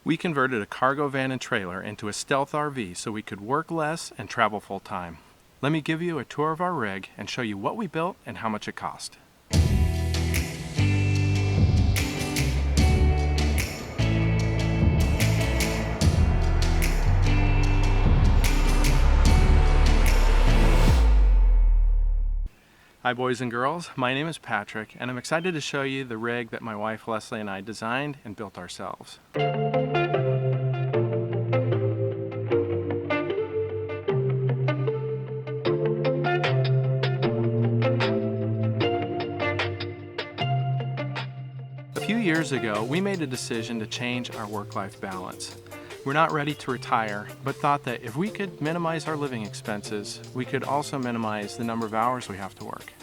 We converted a cargo van and trailer into a stealth RV so we could work less and travel full time. Let me give you a tour of our rig and show you what we built and how much it cost. Hi boys and girls, my name is Patrick and I'm excited to show you the rig that my wife Leslie and I designed and built ourselves. A few years ago, we made a decision to change our work-life balance. We're not ready to retire, but thought that if we could minimize our living expenses, we could also minimize the number of hours we have to work.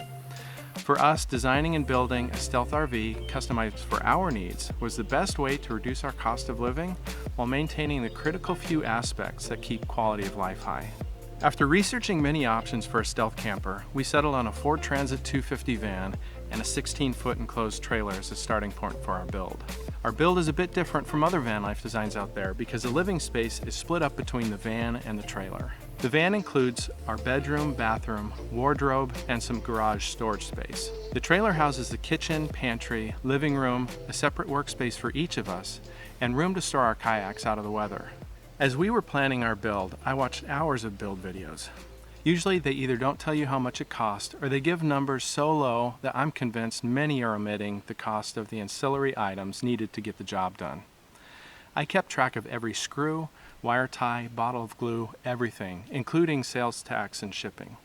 For us, designing and building a stealth RV customized for our needs was the best way to reduce our cost of living while maintaining the critical few aspects that keep quality of life high. After researching many options for a stealth camper, we settled on a Ford Transit 250 van and a 16-foot enclosed trailer as a starting point for our build. Our build is a bit different from other van life designs out there because the living space is split up between the van and the trailer. The van includes our bedroom, bathroom, wardrobe, and some garage storage space. The trailer houses the kitchen, pantry, living room, a separate workspace for each of us, and room to store our kayaks out of the weather. As we were planning our build, I watched hours of build videos. Usually they either don't tell you how much it cost or they give numbers so low that I'm convinced many are omitting the cost of the ancillary items needed to get the job done. I kept track of every screw, wire tie, bottle of glue, everything, including sales tax and shipping.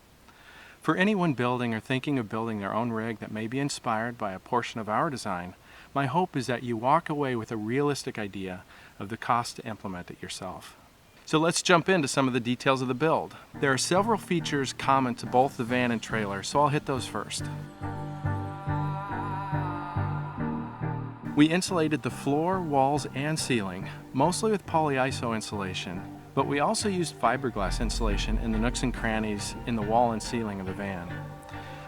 For anyone building or thinking of building their own rig that may be inspired by a portion of our design, my hope is that you walk away with a realistic idea of the cost to implement it yourself. So let's jump into some of the details of the build. There are several features common to both the van and trailer, so I'll hit those first. We insulated the floor, walls, and ceiling, mostly with polyiso insulation, but we also used fiberglass insulation in the nooks and crannies in the wall and ceiling of the van.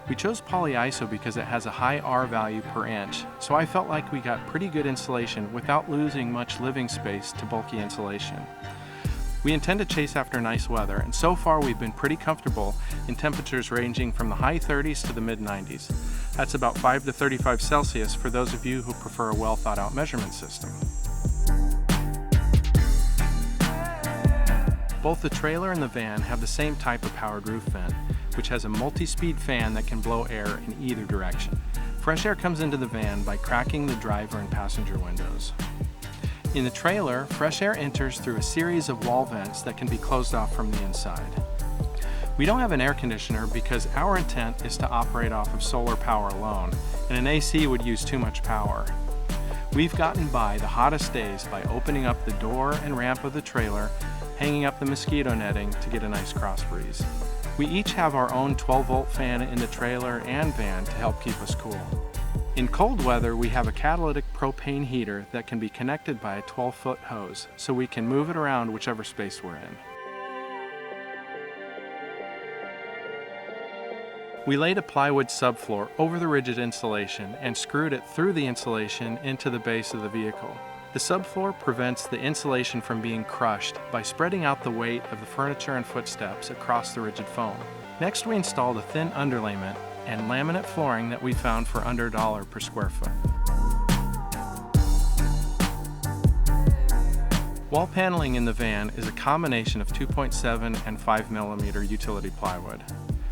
We chose polyiso because it has a high R value per inch, so I felt like we got pretty good insulation without losing much living space to bulky insulation. We intend to chase after nice weather, and so far we've been pretty comfortable in temperatures ranging from the high 30s to the mid 90s. That's about 5 to 35 Celsius for those of you who prefer a well thought out measurement system. Both the trailer and the van have the same type of powered roof vent, which has a multi-speed fan that can blow air in either direction. Fresh air comes into the van by cracking the driver and passenger windows. In the trailer, fresh air enters through a series of wall vents that can be closed off from the inside. We don't have an air conditioner because our intent is to operate off of solar power alone, and an AC would use too much power. We've gotten by the hottest days by opening up the door and ramp of the trailer, hanging up the mosquito netting to get a nice cross breeze. We each have our own 12-volt fan in the trailer and van to help keep us cool. In cold weather, we have a catalytic propane heater that can be connected by a 12-foot hose, so we can move it around whichever space we're in. We laid a plywood subfloor over the rigid insulation and screwed it through the insulation into the base of the vehicle. The subfloor prevents the insulation from being crushed by spreading out the weight of the furniture and footsteps across the rigid foam. Next, we installed a thin underlayment and laminate flooring that we found for under $1 per square foot. Wall paneling in the van is a combination of 2.7 and 5mm utility plywood.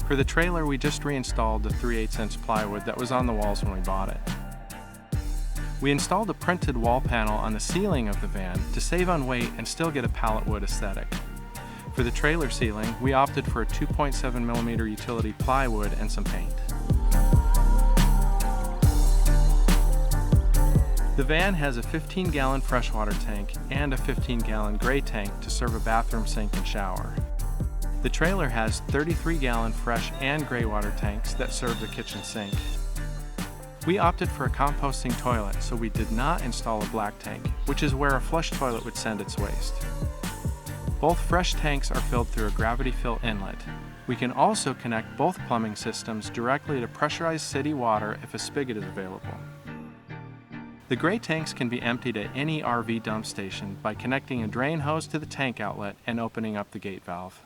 For the trailer, we just reinstalled the 3/8" plywood that was on the walls when we bought it. We installed a printed wall panel on the ceiling of the van to save on weight and still get a pallet wood aesthetic. For the trailer ceiling, we opted for a 2.7mm utility plywood and some paint. The van has a 15-gallon freshwater tank and a 15-gallon gray tank to serve a bathroom sink and shower. The trailer has 33-gallon fresh and gray water tanks that serve the kitchen sink. We opted for a composting toilet, so we did not install a black tank, which is where a flush toilet would send its waste. Both fresh tanks are filled through a gravity fill inlet. We can also connect both plumbing systems directly to pressurized city water if a spigot is available. The gray tanks can be emptied at any RV dump station by connecting a drain hose to the tank outlet and opening up the gate valve.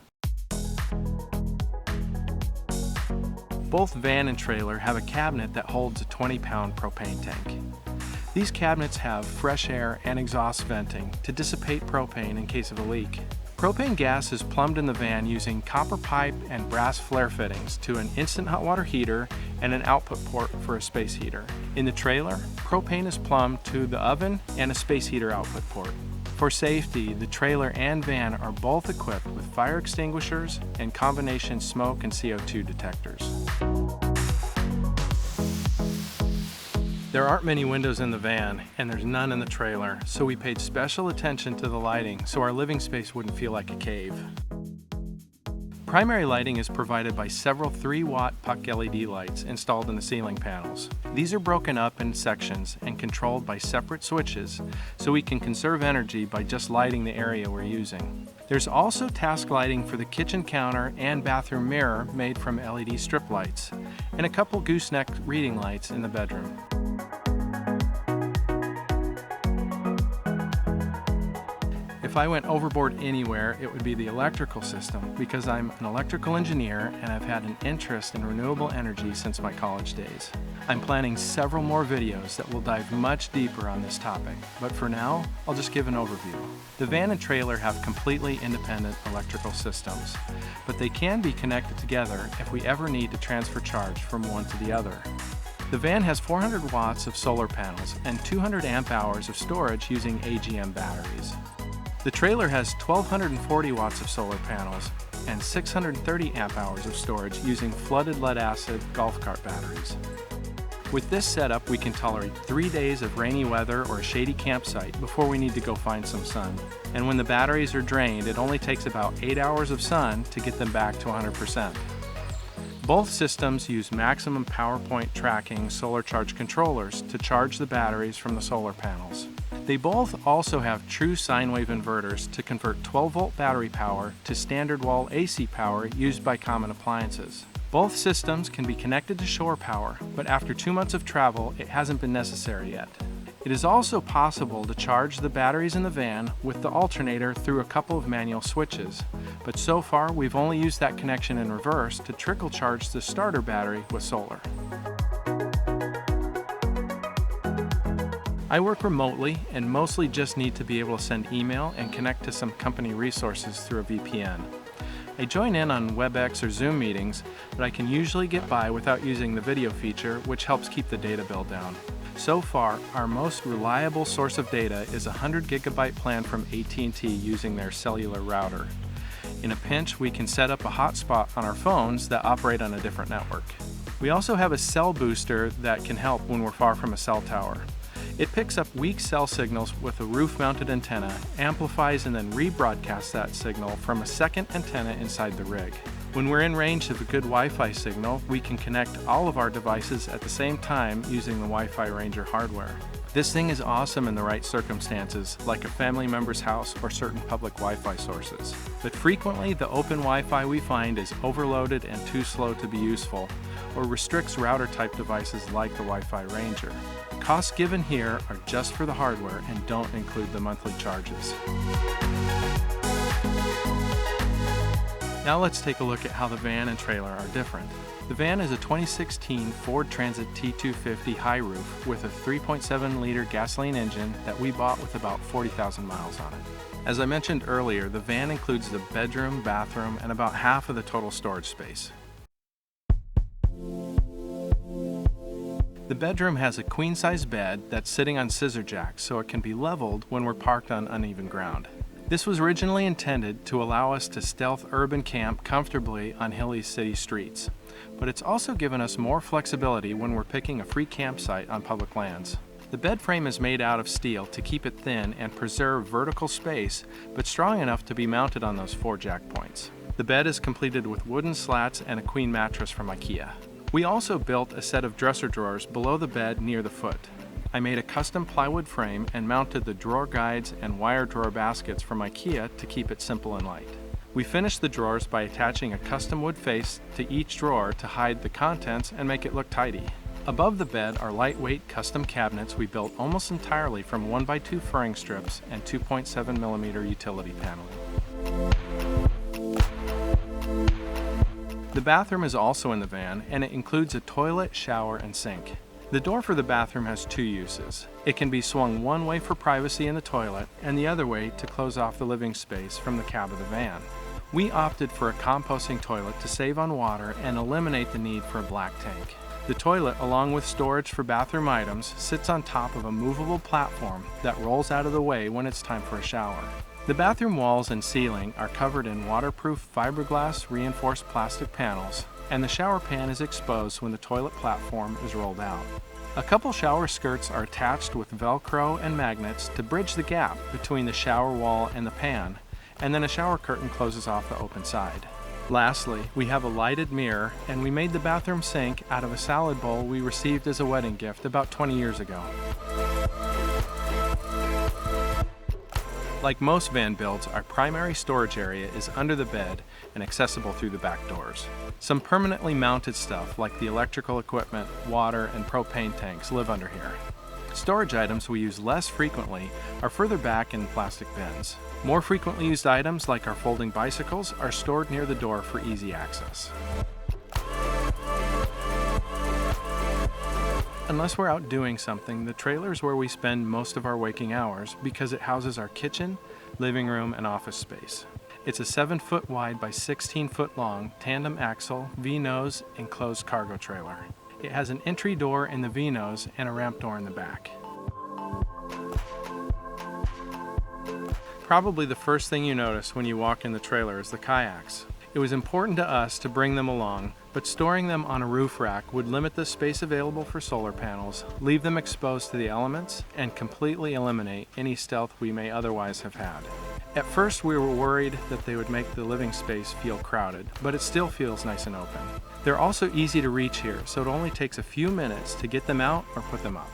Both van and trailer have a cabinet that holds a 20-pound propane tank. These cabinets have fresh air and exhaust venting to dissipate propane in case of a leak. Propane gas is plumbed in the van using copper pipe and brass flare fittings to an instant hot water heater and an output port for a space heater. In the trailer, propane is plumbed to the oven and a space heater output port. For safety, the trailer and van are both equipped with fire extinguishers and combination smoke and CO2 detectors. There aren't many windows in the van, and there's none in the trailer, so we paid special attention to the lighting so our living space wouldn't feel like a cave. Primary lighting is provided by several 3-watt puck LED lights installed in the ceiling panels. These are broken up in sections and controlled by separate switches, so we can conserve energy by just lighting the area we're using. There's also task lighting for the kitchen counter and bathroom mirror made from LED strip lights, and a couple gooseneck reading lights in the bedroom. If I went overboard anywhere, it would be the electrical system because I'm an electrical engineer and I've had an interest in renewable energy since my college days. I'm planning several more videos that will dive much deeper on this topic, but for now, I'll just give an overview. The van and trailer have completely independent electrical systems, but they can be connected together if we ever need to transfer charge from one to the other. The van has 400 watts of solar panels and 200 amp hours of storage using AGM batteries. The trailer has 1,240 watts of solar panels and 630 amp hours of storage using flooded lead-acid golf cart batteries. With this setup, we can tolerate 3 days of rainy weather or a shady campsite before we need to go find some sun. And when the batteries are drained, it only takes about 8 hours of sun to get them back to 100%. Both systems use maximum power point tracking solar charge controllers to charge the batteries from the solar panels. They both also have true sine wave inverters to convert 12-volt battery power to standard wall AC power used by common appliances. Both systems can be connected to shore power, but after 2 months of travel, it hasn't been necessary yet. It is also possible to charge the batteries in the van with the alternator through a couple of manual switches, but so far we've only used that connection in reverse to trickle charge the starter battery with solar. I work remotely and mostly just need to be able to send email and connect to some company resources through a VPN. I join in on WebEx or Zoom meetings, but I can usually get by without using the video feature, which helps keep the data bill down. So far, our most reliable source of data is a 100 gigabyte plan from AT&T using their cellular router. In a pinch, we can set up a hotspot on our phones that operate on a different network. We also have a cell booster that can help when we're far from a cell tower. It picks up weak cell signals with a roof-mounted antenna, amplifies and then rebroadcasts that signal from a second antenna inside the rig. When we're in range of a good Wi-Fi signal, we can connect all of our devices at the same time using the Wi-Fi Ranger hardware. This thing is awesome in the right circumstances, like a family member's house or certain public Wi-Fi sources. But frequently, the open Wi-Fi we find is overloaded and too slow to be useful, or restricts router-type devices like the Wi-Fi Ranger. The costs given here are just for the hardware and don't include the monthly charges. Now let's take a look at how the van and trailer are different. The van is a 2016 Ford Transit T250 high roof with a 3.7-liter gasoline engine that we bought with about 40,000 miles on it. As I mentioned earlier, the van includes the bedroom, bathroom, and about half of the total storage space. The bedroom has a queen-size bed that's sitting on scissor jacks so it can be leveled when we're parked on uneven ground. This was originally intended to allow us to stealth urban camp comfortably on hilly city streets, but it's also given us more flexibility when we're picking a free campsite on public lands. The bed frame is made out of steel to keep it thin and preserve vertical space, but strong enough to be mounted on those 4 jack points. The bed is completed with wooden slats and a queen mattress from IKEA. We also built a set of dresser drawers below the bed near the foot. I made a custom plywood frame and mounted the drawer guides and wire drawer baskets from IKEA to keep it simple and light. We finished the drawers by attaching a custom wood face to each drawer to hide the contents and make it look tidy. Above the bed are lightweight custom cabinets we built almost entirely from 1x2 furring strips and 2.7mm utility paneling. The bathroom is also in the van, and it includes a toilet, shower, and sink. The door for the bathroom has two uses. It can be swung one way for privacy in the toilet, and the other way to close off the living space from the cab of the van. We opted for a composting toilet to save on water and eliminate the need for a black tank. The toilet, along with storage for bathroom items, sits on top of a movable platform that rolls out of the way when it's time for a shower. The bathroom walls and ceiling are covered in waterproof fiberglass reinforced plastic panels, and the shower pan is exposed when the toilet platform is rolled out. A couple shower skirts are attached with Velcro and magnets to bridge the gap between the shower wall and the pan, and then a shower curtain closes off the open side. Lastly, we have a lighted mirror, and we made the bathroom sink out of a salad bowl we received as a wedding gift about 20 years ago. Like most van builds, our primary storage area is under the bed and accessible through the back doors. Some permanently mounted stuff like the electrical equipment, water, and propane tanks live under here. Storage items we use less frequently are further back in plastic bins. More frequently used items like our folding bicycles are stored near the door for easy access. Unless we're out doing something, the trailer is where we spend most of our waking hours because it houses our kitchen, living room, and office space. It's a 7-foot wide by 16-foot long tandem axle V-nose enclosed cargo trailer. It has an entry door in the V-nose and a ramp door in the back. Probably the first thing you notice when you walk in the trailer is the kayaks. It was important to us to bring them along, but storing them on a roof rack would limit the space available for solar panels, leave them exposed to the elements, and completely eliminate any stealth we may otherwise have had. At first we were worried that they would make the living space feel crowded, but it still feels nice and open. They're also easy to reach here, so it only takes a few minutes to get them out or put them up.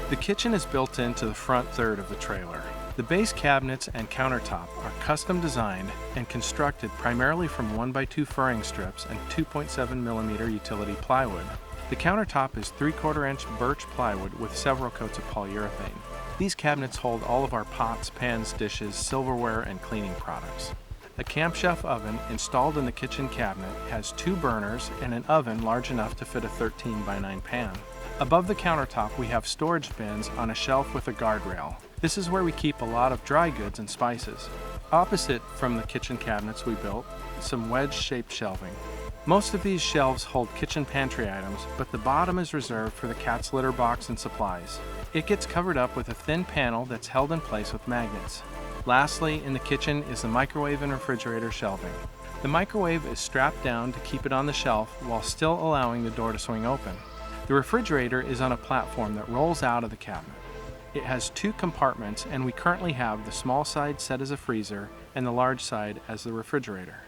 The kitchen is built into the front third of the trailer. The base cabinets and countertop are custom designed and constructed primarily from 1x2 furring strips and 2.7mm utility plywood. The countertop is 3/4-inch birch plywood with several coats of polyurethane. These cabinets hold all of our pots, pans, dishes, silverware, and cleaning products. A camshaft oven installed in the kitchen cabinet has 2 burners and an oven large enough to fit a 13x9 pan. Above the countertop, we have storage bins on a shelf with a guardrail. This is where we keep a lot of dry goods and spices. Opposite from the kitchen cabinets we built, some wedge-shaped shelving. Most of these shelves hold kitchen pantry items, but the bottom is reserved for the cat's litter box and supplies. It gets covered up with a thin panel that's held in place with magnets. Lastly, in the kitchen is the microwave and refrigerator shelving. The microwave is strapped down to keep it on the shelf while still allowing the door to swing open. The refrigerator is on a platform that rolls out of the cabinet. It has 2 compartments, and we currently have the small side set as a freezer and the large side as the refrigerator.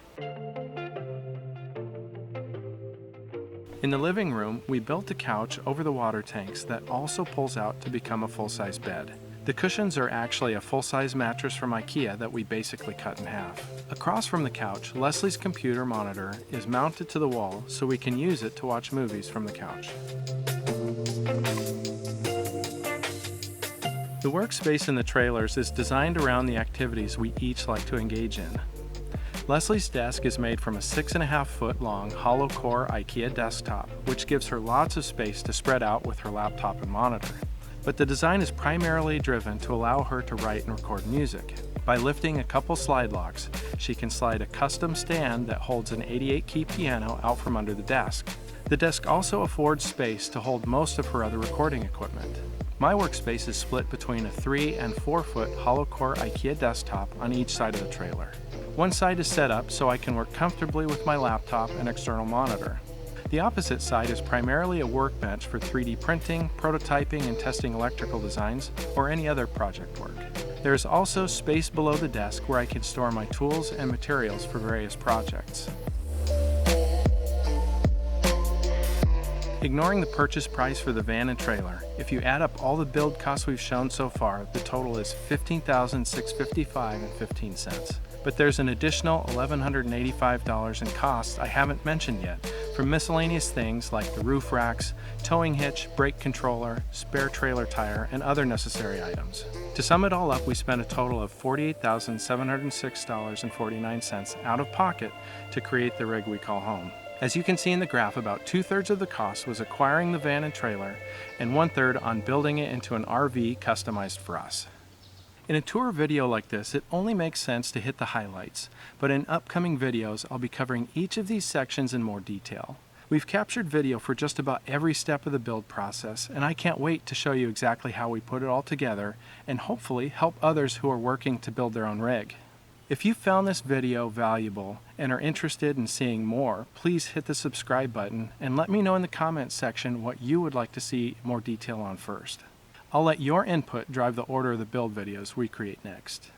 In the living room, we built a couch over the water tanks that also pulls out to become a full-size bed. The cushions are actually a full-size mattress from IKEA that we basically cut in half. Across from the couch, Leslie's computer monitor is mounted to the wall so we can use it to watch movies from the couch. The workspace in the trailers is designed around the activities we each like to engage in. Leslie's desk is made from a 6.5-foot long hollow core IKEA desktop, which gives her lots of space to spread out with her laptop and monitor. But the design is primarily driven to allow her to write and record music. By lifting a couple slide locks, she can slide a custom stand that holds an 88-key piano out from under the desk. The desk also affords space to hold most of her other recording equipment. My workspace is split between a 3- and 4-foot hollow core IKEA desktop on each side of the trailer. One side is set up so I can work comfortably with my laptop and external monitor. The opposite side is primarily a workbench for 3D printing, prototyping, and testing electrical designs, or any other project work. There is also space below the desk where I can store my tools and materials for various projects. Ignoring the purchase price for the van and trailer, if you add up all the build costs we've shown so far, the total is $15,655.15. But there's an additional $1,185 in costs I haven't mentioned yet, from miscellaneous things like the roof racks, towing hitch, brake controller, spare trailer tire, and other necessary items. To sum it all up, we spent a total of $48,706.49 out of pocket to create the rig we call home. As you can see in the graph, about 2/3 of the cost was acquiring the van and trailer, and 1/3 on building it into an RV customized for us. In a tour video like this, it only makes sense to hit the highlights, but in upcoming videos, I'll be covering each of these sections in more detail. We've captured video for just about every step of the build process, and I can't wait to show you exactly how we put it all together and hopefully help others who are working to build their own rig. If you found this video valuable and are interested in seeing more, please hit the subscribe button and let me know in the comments section what you would like to see more detail on first. I'll let your input drive the order of the build videos we create next.